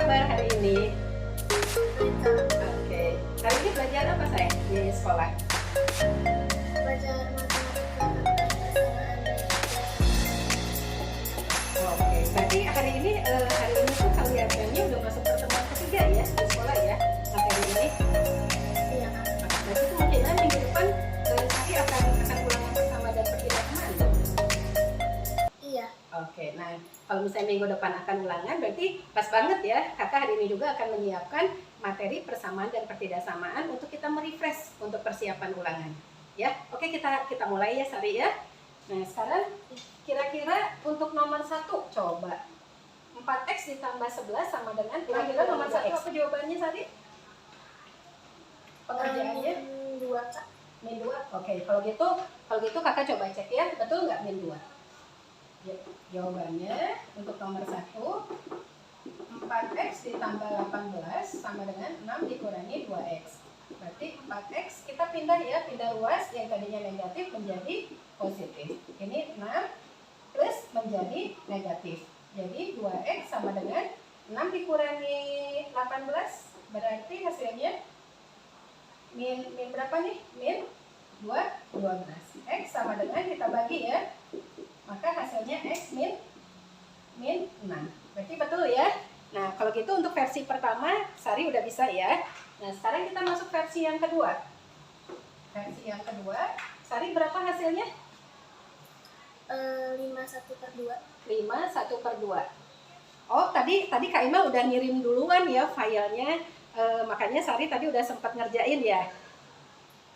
kabar hari ini? Oke, hari ini belajar apa sayang di sekolah? Belajar matematika tentang persamaan dan Oke, berarti hari ini tuh kalian udah masuk pertemuan ketiga ya di sekolah ya materi ini. iya. Berarti kemungkinan minggu depan Sari akan ulangan pertama dan pertidasamaan dong. Iya. Oke, nah kalau misalnya minggu depan akan ulangan, berarti pas banget ya. Kakak hari ini juga akan menyiapkan materi persamaan dan pertidaksamaan untuk kita merefresh untuk persiapan ulangan. Ya, oke kita mulai ya Sari ya. Nah sekarang kira-kira untuk nomor 1 coba 4x ditambah 11 sama dengan kira-kira nomor 1 apa jawabannya Sari? Pengerjaannya? Dua, Kak. Min 2. Oke, kalau gitu kakak coba cek ya, betul nggak min 2? Jawabannya untuk nomor 1 4x ditambah 18 sama dengan 6 dikurangi 2x. Berarti 4x kita pindah ruas yang tadinya negatif menjadi positif. Ini 6 plus menjadi negatif. Jadi 2x sama dengan 6 dikurangi 18 berarti hasilnya min berapa nih? Min 12. X sama dengan kita bagi ya. Maka hasilnya X min 6. Berarti betul ya? Nah, kalau gitu untuk versi pertama, Sari udah bisa ya. Nah, sekarang kita masuk versi yang kedua. Versi yang kedua, Sari berapa hasilnya? 5/1/2. 5/1/2. Oh, tadi Kak Ima udah ngirim duluan ya filenya. Makanya Sari tadi udah sempat ngerjain ya.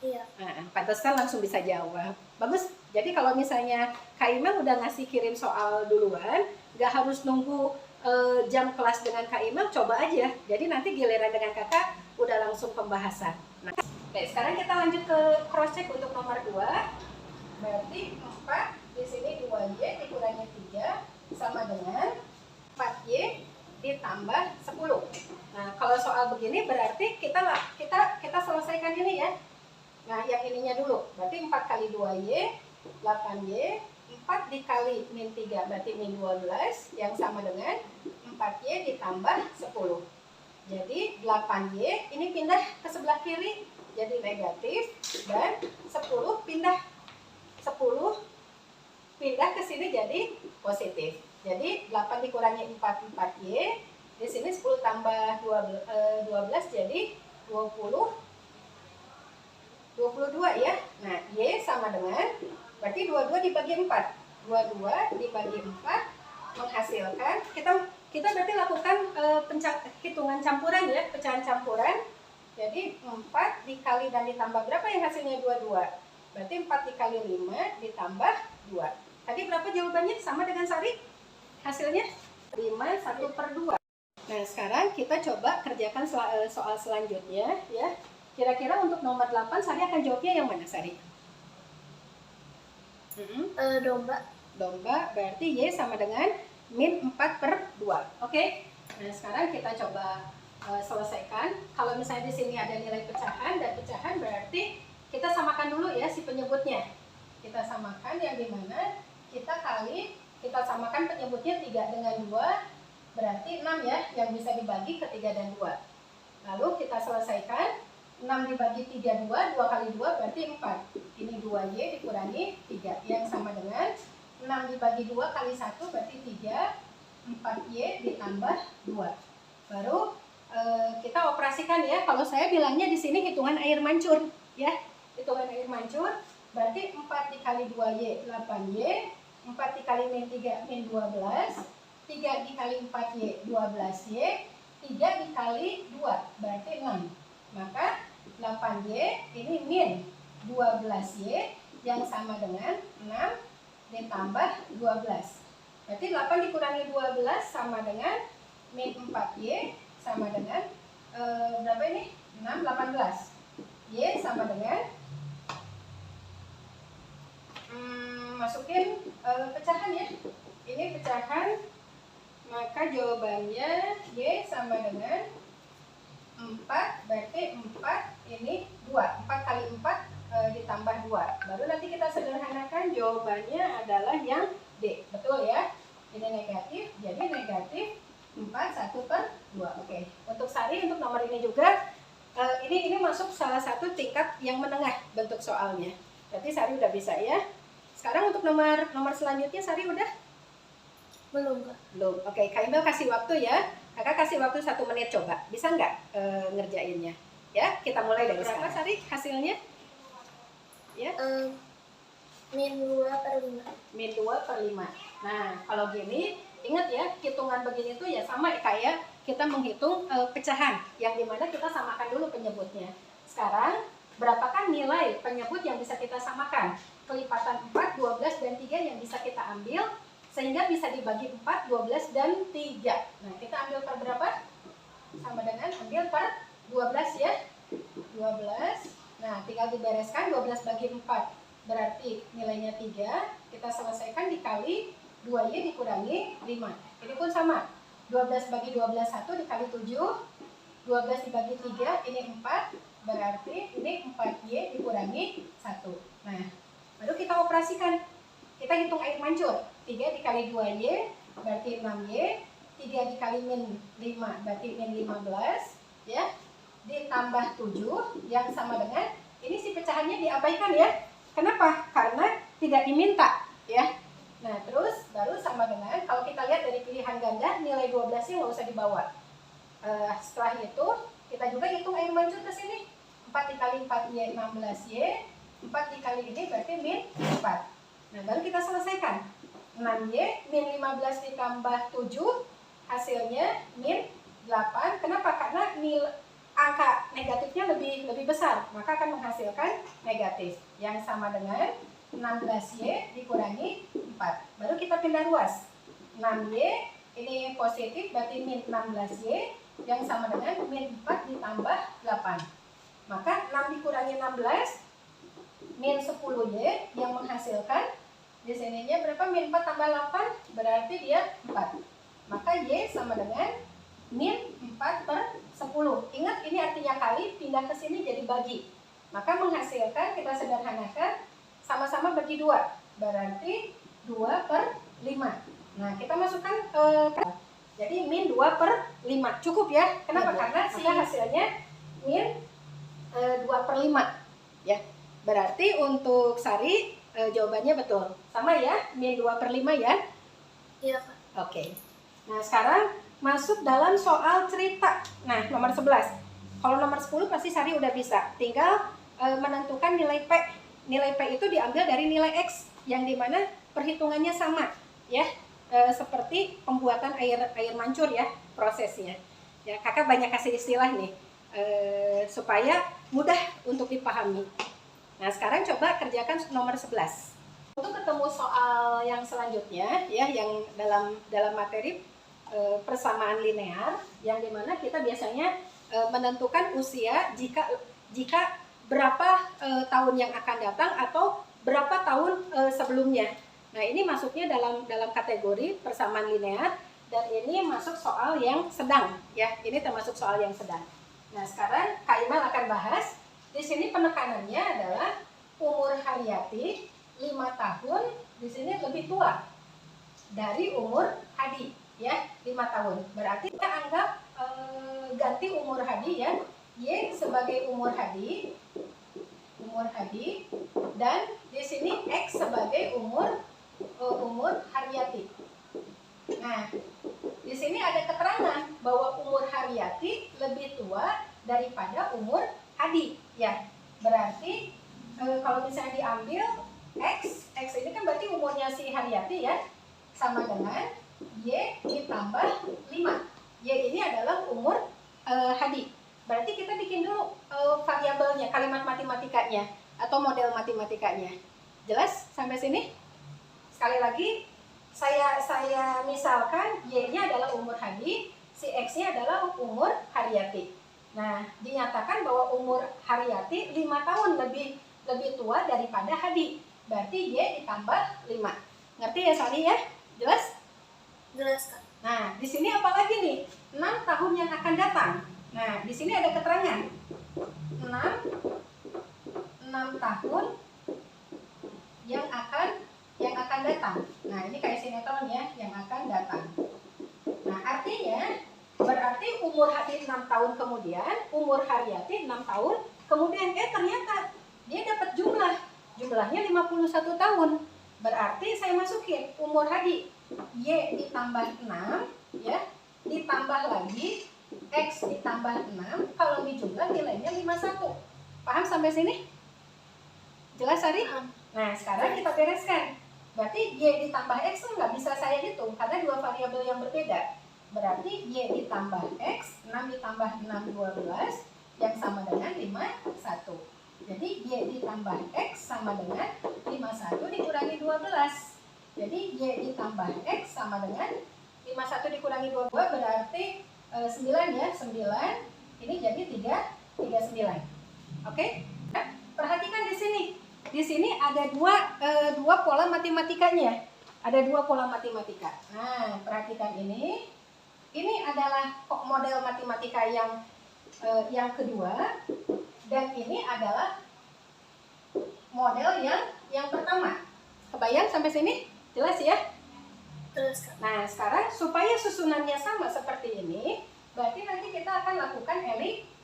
Iya. Nah, pantesan langsung bisa jawab. Bagus. Jadi kalau misalnya Kak Ima udah ngasih kirim soal duluan, nggak harus nunggu jam kelas dengan Kak Ima, coba aja. Jadi nanti giliran dengan kakak udah langsung pembahasan. Nah, oke, sekarang kita lanjut ke cross check untuk nomor 2. Berarti 4 di sini 2y dikurangi 3 sama dengan 4y ditambah 10. Nah, kalau soal begini berarti kita selesaikan ini ya. Nah, yang ininya dulu. Berarti 4 kali 2y 8y, 4 dikali min 3 berarti min 12 yang sama dengan 4y ditambah 10. Jadi 8y ini pindah ke sebelah kiri jadi negatif dan 10 pindah ke sini jadi positif. Jadi 8 dikurangi 4 4y, di sini 10 tambah 12 jadi 22 ya. Nah, y sama dengan berarti 22 dibagi 4. 22 dibagi 4 menghasilkan kita berarti lakukan hitungan campuran ya, pecahan campuran. Jadi 4 dikali dan ditambah berapa yang hasilnya 22? Berarti 4 dikali 5 ditambah 2. Tadi berapa jawabannya? Sama dengan Sari? Hasilnya 5/1/2. Nah, sekarang kita coba kerjakan soal selanjutnya ya. Kira-kira untuk nomor 8 Sari akan jawabnya yang mana Sari? Domba berarti y sama dengan min 4/2. Oke. Nah, sekarang kita coba selesaikan. Kalau misalnya di sini ada nilai pecahan dan pecahan berarti kita samakan dulu ya si penyebutnya. Kita samakan yang dimana kita samakan penyebutnya 3 dengan 2 berarti 6 ya yang bisa dibagi ke 3 dan 2. Lalu kita selesaikan 6 dibagi 3 2 kali 2 berarti 4. Ini 2y dikurangi 3 yang sama dengan 6 dibagi 2 kali 1 berarti 3. 4y ditambah 2. Baru kita operasikan ya. Kalau saya bilangnya di sini hitungan air mancur ya. Hitungan air mancur berarti 4 dikali 2y 8y, 4 dikali min 3 min 12, 3 dikali 4y 12y, 3 dikali 2 berarti 6. Maka 8y ini min 12y yang sama dengan 6 ditambah 12. Berarti 8 dikurangi 12 sama dengan min 4y sama dengan berapa ini? 6, 18. Y sama dengan masukin pecahan ya. Ini pecahan, maka jawabannya y sama dengan 4, berarti 4 ini 2. 4 kali 4 ditambah 2. Baru nanti kita sederhanakan jawabannya adalah yang D. Betul ya? Ini negatif, jadi negatif 4/1/2. Oke. Untuk Sari, untuk nomor ini juga, ini masuk salah satu tingkat yang menengah bentuk soalnya. Berarti Sari udah bisa ya. Sekarang untuk nomor selanjutnya Sari udah? Belum, Kak. Belum. Oke, Kak Imbel kasih waktu ya. Kakak kasih waktu 1 menit coba. Bisa nggak ngerjainnya? Ya, kita mulai dari berapa Sari hasilnya? Ya. -2/5. -2/5. Nah, kalau gini, ingat ya, hitungan begini tuh ya sama kayak kita menghitung pecahan, yang dimana kita samakan dulu penyebutnya. Sekarang, berapakah nilai penyebut yang bisa kita samakan? Kelipatan 4, 12, dan 3 yang bisa kita ambil, sehingga bisa dibagi 4, 12, dan 3. Nah, kita ambil per berapa? Sama dengan ambil per 12 ya. 12. Nah, tinggal dibereskan 12 bagi 4. Berarti nilainya 3, kita selesaikan dikali 2Y dikurangi 5. Ini pun sama. 12 bagi 12, 1 dikali 7. 12 dibagi 3, ini 4. Berarti ini 4Y dikurangi 1. Nah, baru kita operasikan. Kita hitung air mancur. 3 dikali 2Y, berarti 6Y. 3 dikali min 5, berarti min 15. Ya. Ditambah 7, yang sama dengan, ini si pecahannya diabaikan ya. Kenapa? Karena tidak diminta, ya. Nah, terus baru sama dengan, kalau kita lihat dari pilihan ganda, nilai 12-nya nggak usah dibawa. Setelah itu, kita juga hitung air mancur ke sini. 4 dikali 4Y, 16Y. 4 dikali ini berarti min 4. Nah, baru kita selesaikan. 6Y, min 15 ditambah 7, hasilnya min 8. Kenapa? Karena angka negatifnya lebih besar, maka akan menghasilkan negatif, yang sama dengan 16Y dikurangi 4. Baru kita pindah ruas. 6Y ini positif, berarti min 16Y, yang sama dengan min 4 ditambah 8. Maka 6 dikurangi 16, min 10Y, yang menghasilkan di sininya berapa? Min 4 tambah 8, berarti dia 4. Maka Y sama dengan min 4/10. Ingat, ini artinya kali, pindah ke sini jadi bagi. Maka menghasilkan, kita sederhanakan, sama-sama bagi 2. Berarti 2/5. Nah, kita masukkan jadi min 2/5. Cukup ya. Kenapa? Karena hasilnya min 2/5. Ya. Berarti untuk Sari jawabannya betul. Sama ya, min 2/5 ya? Iya, Kak. Oke. Nah, sekarang masuk dalam soal cerita. Nah, nomor 11. Kalau nomor 10 pasti Sari udah bisa. Tinggal menentukan nilai P. Nilai P itu diambil dari nilai X, yang dimana perhitungannya sama, ya. Seperti pembuatan air mancur ya, prosesnya. Ya, kakak banyak kasih istilah nih, supaya mudah untuk dipahami. Nah, sekarang coba kerjakan nomor 11. Untuk ketemu soal yang selanjutnya, ya, yang dalam materi persamaan linear, yang dimana kita biasanya menentukan usia jika berapa tahun yang akan datang atau berapa tahun sebelumnya. Nah, ini masuknya dalam kategori persamaan linear, dan ini masuk soal yang sedang, ya. Ini termasuk soal yang sedang. Nah, sekarang Kak Imal akan bahas. Di sini penekanannya adalah umur Haryati 5 tahun, di sini lebih tua dari umur Hadi. Ya, 5 tahun. Berarti kita anggap ganti umur Hadi ya. Y sebagai umur Hadi, dan di sini X sebagai umur Haryati. Nah, di sini ada keterangan bahwa umur Haryati lebih tua daripada umur Hadi, ya. Berarti kalau misalnya diambil X ini kan berarti umurnya si Haryati ya, sama dengan Y ditambah 5. Y ini adalah umur Hadi. Berarti kita bikin dulu variabelnya, kalimat matematikanya atau model matematikanya. Jelas sampai sini? Sekali lagi, saya misalkan Y-nya adalah umur Hadi, si X-nya adalah umur Haryati. Nah, dinyatakan bahwa umur Haryati 5 tahun lebih tua daripada Hadi. Berarti Y ditambah 5. Ngerti ya Sari ya? Jelas? Jelas, Kak. Nah, di sini apa lagi nih? 6 tahun yang akan datang. Nah, di sini ada keterangan. 6 tahun yang akan datang. Nah, ini kayak sinetron ya, yang akan datang. Nah, artinya Artinya berarti umur Hadi 6 tahun kemudian, umur Haryati 6 tahun kemudian. Ternyata dia dapat jumlahnya 51 tahun. Berarti saya masukin umur Hadi Y ditambah 6 ya, ditambah lagi X ditambah 6, kalau dijumlah nilainya 51. Paham sampai sini? Jelas Ari? Nah sekarang kita bereskan. Berarti Y ditambah X nggak bisa saya hitung karena dua variabel yang berbeda. Berarti Y ditambah X, 6 ditambah 6, 12, yang sama dengan 51. Jadi Y ditambah X sama dengan 51 dikurangi 12. Jadi Y ditambah X sama dengan 51 dikurangi 22 berarti 9 ya, 9. Ini jadi 39. Oke? Nah, perhatikan di sini. Di sini ada dua pola matematikanya. Ada dua pola matematika. Nah, perhatikan ini. Ini adalah model matematika yang kedua, dan ini adalah model yang pertama. Kebayang sampai sini? Jelas ya? Jelas Kak. Nah, sekarang supaya susunannya sama seperti ini, berarti nanti kita akan lakukan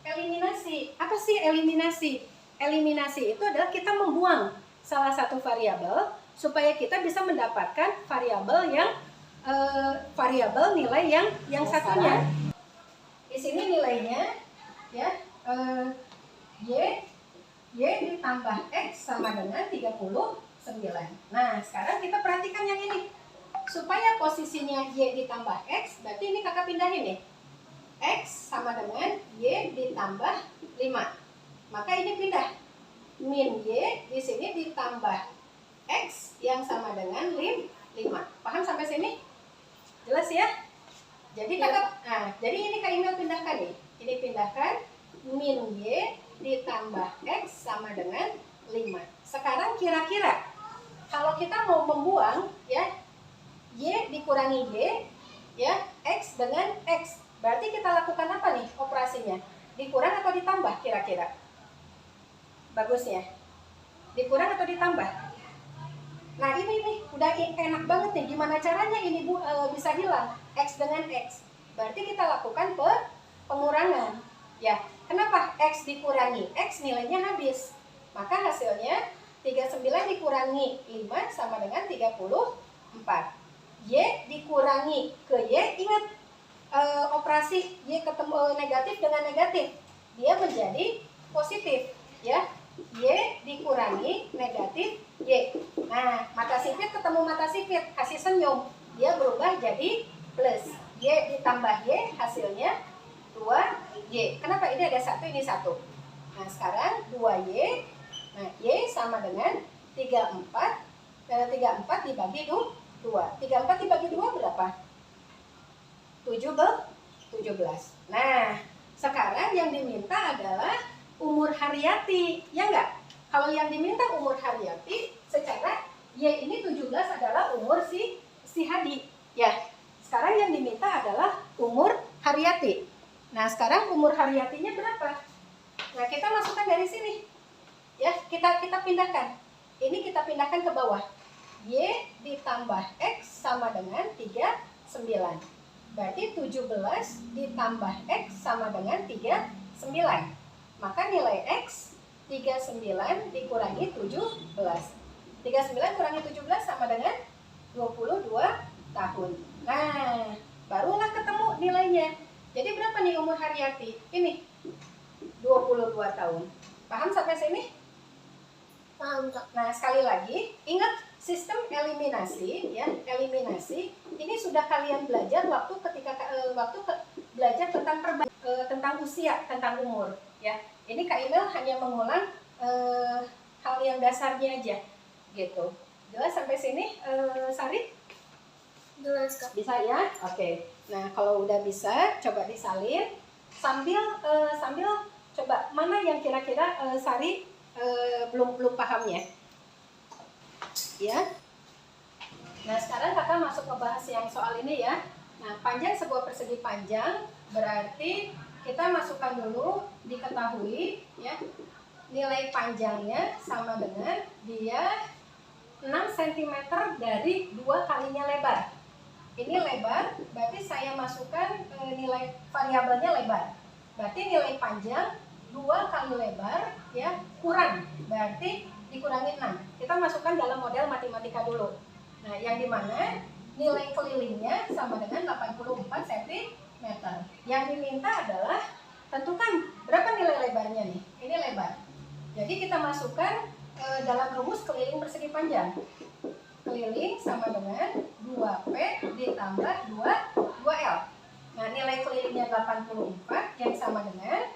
eliminasi. Apa sih eliminasi? Eliminasi itu adalah kita membuang salah satu variabel supaya kita bisa mendapatkan variabel nilai yang satunya. Di sini nilainya ya y ditambah x sama dengan 39. Nah, sekarang kita perhatikan yang ini. Supaya posisinya y ditambah x, berarti ini kakak pindahin nih. X sama dengan y ditambah 5. Maka ini pindah. Min y di sini ditambah x yang sama dengan 5. Paham sampai sini? Jelas ya? Jadi kakak, jadi ini Kak Imel pindahkan nih. Ini pindahkan min y ditambah x sama dengan 5. Sekarang kira-kira kalau kita mau membuang ya y dikurangi y ya, x dengan x, berarti kita lakukan apa nih operasinya? Dikurang atau ditambah kira-kira? Bagusnya dikurang atau ditambah? Nah ini udah enak banget nih. Gimana caranya ini bisa hilang x dengan x? Berarti kita lakukan pengurangan. Ya, kenapa x dikurangi x nilainya habis? Maka hasilnya 39 dikurangi 5 sama dengan 34. Y dikurangi ke y, ingat operasi y ketemu negatif dengan negatif, dia menjadi positif ya. Y dikurangi negatif y. Nah, mata sipit ketemu mata sipit, kasih senyum, dia berubah jadi plus. Y ditambah y hasilnya 2y. Kenapa? Ini ada 1, ini 1. Nah, sekarang 2y. Nah, y sama dengan 34. 34 dibagi 2. 34 dibagi 2 berapa? 17. Nah, sekarang yang diminta adalah umur Haryati, ya enggak? Kalau yang diminta umur Haryati, secara Y ini 17 adalah umur si Hadi. Ya, sekarang yang diminta adalah umur Haryati. Nah, sekarang umur Haryatinya berapa? Nah, kita masukkan dari sini. Ya, kita pindahkan. Ini kita pindahkan ke bawah. Y ditambah X sama dengan 39. Berarti 17 ditambah X sama dengan 39. Maka nilai X 39 dikurangi 17. 39 kurangi 17 sama dengan 22 tahun. Nah, barulah ketemu nilainya. Jadi berapa nih umur Haryati? Ini 22 tahun. Paham sampai sini? Paham Kak. Nah, sekali lagi, ingat sistem eliminasi ya, eliminasi ini sudah kalian belajar waktu belajar tentang usia, tentang umur ya. Ini Kak Imel hanya mengulang hal yang dasarnya aja gitu. Jelas sampai sini Sari? Jelas Kak. Bisa ya? Oke. Nah, kalau udah bisa coba disalin sambil coba mana yang kira-kira Sari belum pahamnya. Ya. Nah, sekarang kakak masuk ke bahas yang soal ini ya. Nah, panjang sebuah persegi panjang berarti kita masukkan dulu, diketahui ya, nilai panjangnya sama dengan dia 6 cm dari 2 kalinya lebar. ini lebar, berarti saya masukkan nilai variabelnya lebar. Berarti nilai panjang 2 kali lebar ya kurang, berarti dikurangi 6. Kita masukkan dalam model matematika dulu. Nah, yang dimana nilai kelilingnya sama dengan 84 cm. Yang diminta adalah tentukan berapa nilai lebarnya nih. Ini lebar. Jadi kita masukkan dalam rumus keliling persegi panjang. Keliling sama dengan 2P ditambah 2L. Nah, nilai kelilingnya 84 yang sama dengan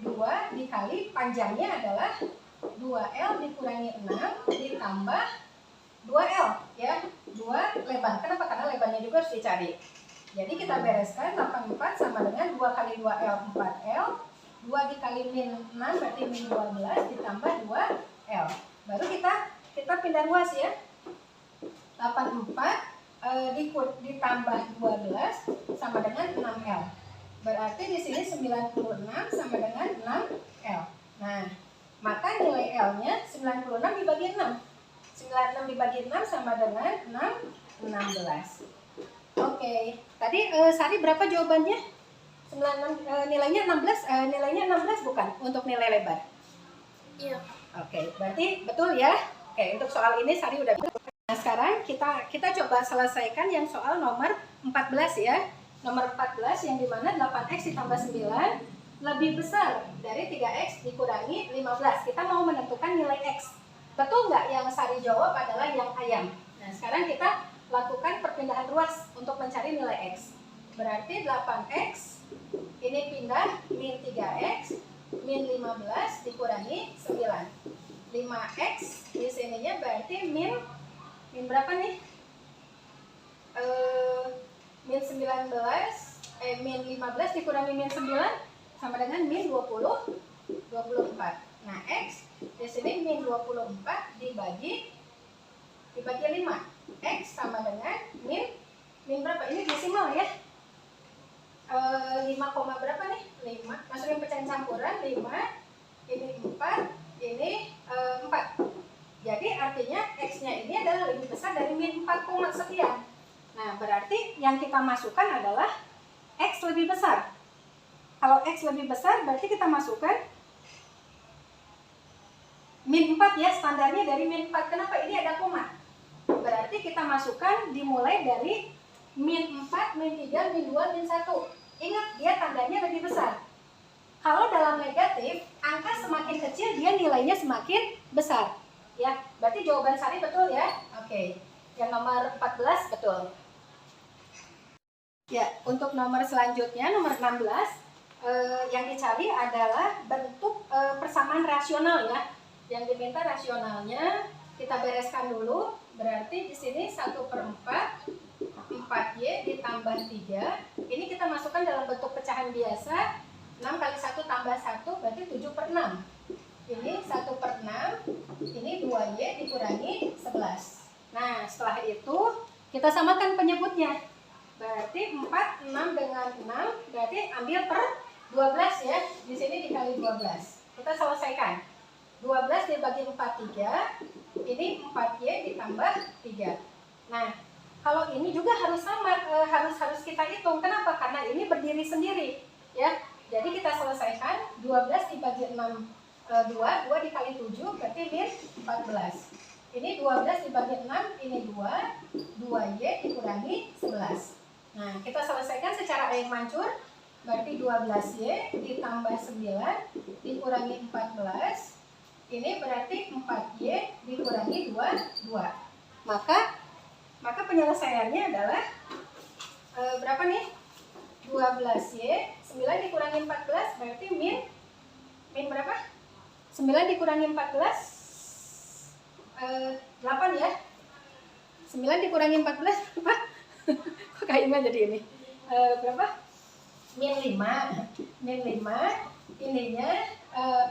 2 dikali panjangnya adalah 2L dikurangi 6 ditambah 2L ya. 2 lebar. Kenapa? Karena lebarnya juga harus dicari. Jadi kita bereskan 84 sama dengan 2 kali 2L 4L. 2 dikali min 6 berarti min 12 ditambah 2L. Baru kita pindah ruas ya. 84 ditambah 12 sama dengan 6L. Berarti di sini 96 sama dengan 6L. Nah, maka nilai L-nya 96 dibagi 6. 96 dibagi 6 sama dengan 16. Oke, tadi Sari berapa jawabannya? 96 nilainya 16 nilainya 16 bukan untuk nilai lebar. Iya. Oke, berarti betul ya. Oke, untuk soal ini Sari udah. Nah, sekarang kita coba selesaikan yang soal nomor 14 ya. Nomor 14 yang dimana 8x ditambah 9 lebih besar dari 3x dikurangi 15. Kita mau menentukan nilai x. Betul nggak yang Sari jawab adalah yang ayam? Nah, sekarang kita lakukan perpindahan ruas untuk mencari nilai x. Berarti 8x ini pindah min 3x min 15 dikurangi 9. 5x di sininya berarti min berapa nih? Min 19 min 15 dikurangi min 9 sama dengan min 24. Nah, x di sini min 24 dibagi 5. X sama dengan min berapa? Ini desimal ya. 5, berapa nih? 5. Masukin pecahan campuran 5. Ini 4, ini 4. Jadi artinya x-nya ini adalah lebih besar dari min 4, sekian. Nah, berarti yang kita masukkan adalah x lebih besar. Kalau x lebih besar berarti kita masukkan min 4 ya, standarnya dari min 4. Kenapa? Ini ada koma. Berarti kita masukkan dimulai dari min 4, min 3, min 2, min 1. Ingat, dia tandanya lebih besar. Kalau dalam negatif, angka semakin kecil dia nilainya semakin besar. Ya, berarti jawaban Sari betul ya. Oke. Yang nomor 14 betul. Ya, untuk nomor selanjutnya, nomor 16, yang dicari adalah bentuk persamaan rasional ya. Yang diminta rasionalnya kita bereskan dulu. Berarti di sini 1/4 4y ditambah 3. Ini kita masukkan dalam bentuk pecahan biasa. 6 kali 1 tambah 1 berarti 7/6. Ini 1/6. Ini 2y dikurangi 11. Nah, setelah itu kita samakan penyebutnya. Berarti 4, 6 dengan 6 berarti ambil per 12 ya. Di sini dikali 12. Kita selesaikan. 12 dibagi 4, 3. Ini 4y ditambah 3. Nah, kalau ini juga harus sama, harus kita hitung. Kenapa? Karena ini berdiri sendiri ya. Jadi kita selesaikan 12 dibagi 6 2 dikali 7 berarti min 14. Ini 12 dibagi 6 ini 2y dikurangi 11. Nah, kita selesaikan secara air mancur. Berarti 12y ditambah 9 dikurangi 14. Ini berarti 4y dikurangi 2. Maka penyelesaiannya adalah berapa nih? 12y 9 dikurangi 14 berarti min berapa? 9 dikurangi 14 8 ya. 9 dikurangi 14 apa? Kok kayaknya jadi ini berapa? Min 5 ininya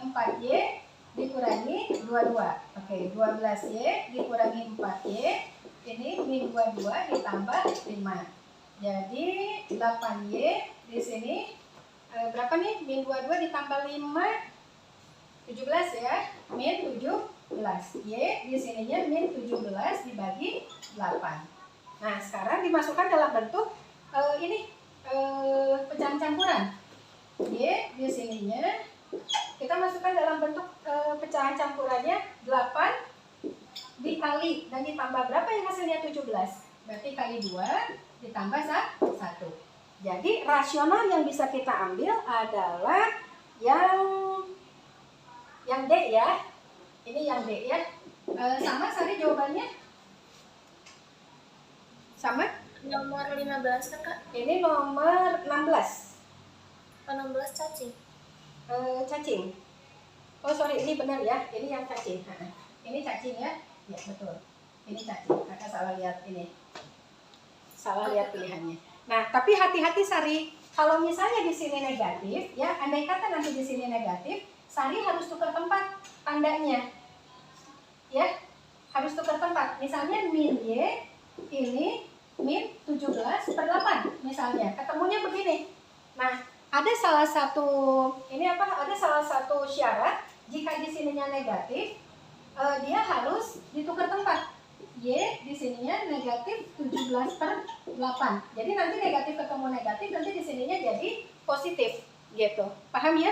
4y dikurangi 22. Oke, 12y dikurangi 4y ini min 22 ditambah 5. Jadi 8y di sini berapa nih? Min 22 ditambah 5 17 ya. Min 17. Y di sininya min 17 dibagi 8. Nah, sekarang dimasukkan dalam bentuk pecahan campuran. Y di sininya kita masukkan dalam bentuk pecahan campurannya 8 dikali dan ditambah berapa yang hasilnya 17. Berarti kali 2 ditambah 1. Jadi rasional yang bisa kita ambil adalah yang D ya. Ini yang D ya. Sama Sari jawabannya? Sama? Nomor 15 kan, Kak? Ini nomor 16. 16 cacing. Cacing. Oh sorry, ini benar ya. Ini yang cacing. Ini cacing ya. Ya betul. Ini cacing. Kakak salah lihat ini. Salah lihat pilihannya. Nah, tapi hati-hati Sari. Kalau misalnya di sini negatif, ya, andai kata nanti di sini negatif, Sari harus tukar tempat tandanya. Ya, harus tukar tempat. Misalnya min Y ini min 17/8 misalnya. Ketemunya begini. Nah, ada salah satu syarat jika di sininya negatif, dia harus ditukar tempat. Y di sininya negatif 17/8. Jadi nanti negatif ketemu negatif, nanti di sininya jadi positif gitu. Paham ya?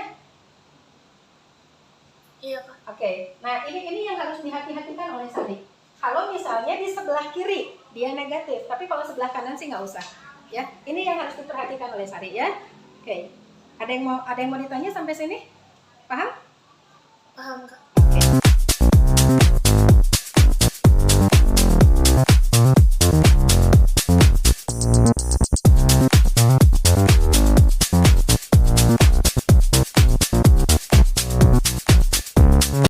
Iya, Kak. Oke. Nah, ini yang harus dihati-hatikan oleh Sari. Kalau misalnya di sebelah kiri dia negatif, tapi kalau sebelah kanan sih nggak usah. Ya, ini yang harus diperhatikan oleh Sari ya. Oke. Ada yang mau ditanya sampai sini? Paham? Paham, Kak. Oke.